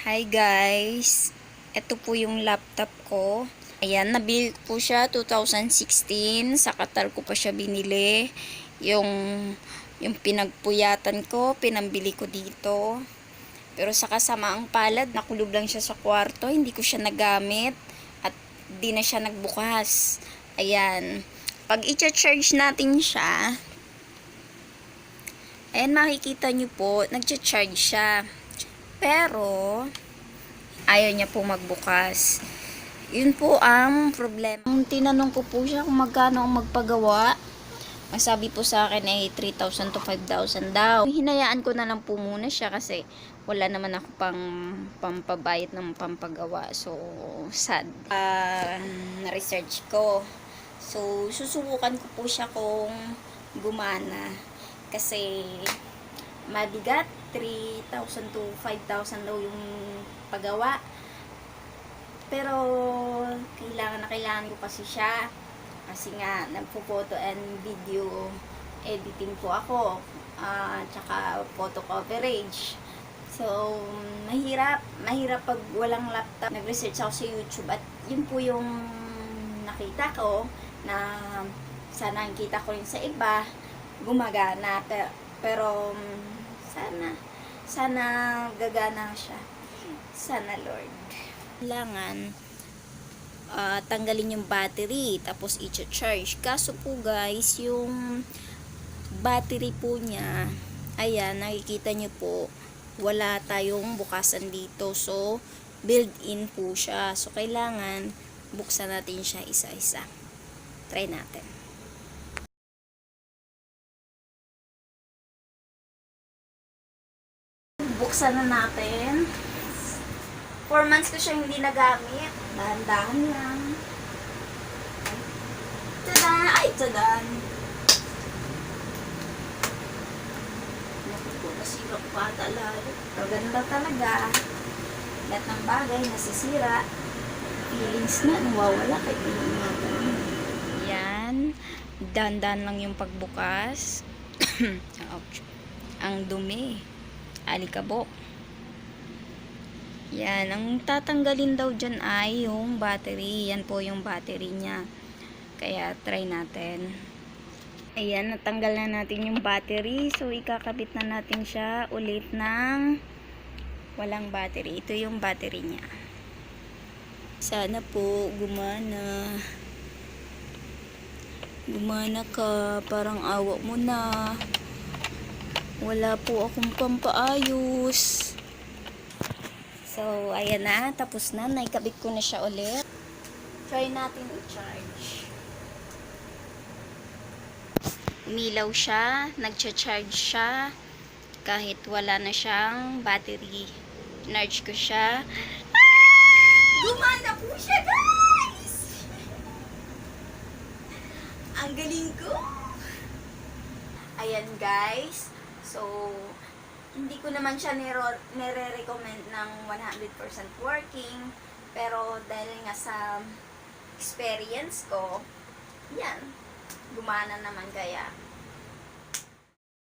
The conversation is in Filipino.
Hi guys, ito po yung laptop ko. Ayan, nabili po siya 2016. Sa Qatar ko pa siya binili. Yung, yung pinagpuyatan ko, pinambili ko dito. Pero sa kasamaang palad, nakulob lang siya sa kwarto. Hindi ko siya nagamit. At di na siya nagbukas. Ayan. Pag i-charge natin siya, ayan makikita nyo po, nag-charge siya. Pero, ayaw niya po magbukas. Yun po ang problema. Tinanong ko po siya kung magkano ang magpagawa. Ang sabi po sa akin ay 3,000 to 5,000 daw. Hinayaan ko na lang po muna siya kasi wala naman ako pang pampabayad ng pampagawa. So, sad. Na-research ko. So, susubukan ko po siya kung gumana. Kasi, mabigat. 3,000 to 5,000 daw yung pagawa. Pero, kailangan ko kasi siya. Kasi nga, nagpo-photo and video editing po ako. Tsaka photo coverage. So, mahirap pag walang laptop. Nag-research ako sa YouTube at yun po yung nakita ko na sana nakita ko rin sa iba gumagana. Pero sana gagana siya. Sana, Lord. Kailangan tanggalin yung battery tapos i-charge. Kaso po guys, yung battery po niya, ayan, nakikita nyo po, wala tayong bukasan dito. So, built-in po siya. So, kailangan buksan natin siya isa-isa. Try natin. Buksan na natin. 4 months ko siya hindi nagamit. Dahan-dahan lang. Tadan! Ay, tadan! Nasirap pa talaga. Ganda talaga. Lahat ng bagay nasisira. Feelings na nawawala kay feeling natin. Yan. Dandan lang yung pagbukas. Ang dumi. Alikabok. Yan, ang tatanggalin daw dyan ay yung battery. Yan po yung battery niya. Kaya, try natin. Ayan, natanggal na natin yung battery. So, ikakabit na natin siya ulit ng walang battery. Ito yung battery niya. Sana po gumana. Gumana ka. Parang awa mo na. Wala po akong pampaayos. So, ayan na. Tapos na. Naikabit ko na siya ulit. Try natin i-charge. Umilaw siya. Nag-charge siya. Kahit wala na siyang battery. Charge ko siya. Gumana po siya, guys! Ang galing ko! Ayan, guys. So, hindi ko naman siya nire-recommend ng 100% working. Pero dahil nga sa experience ko, yan, gumana naman kaya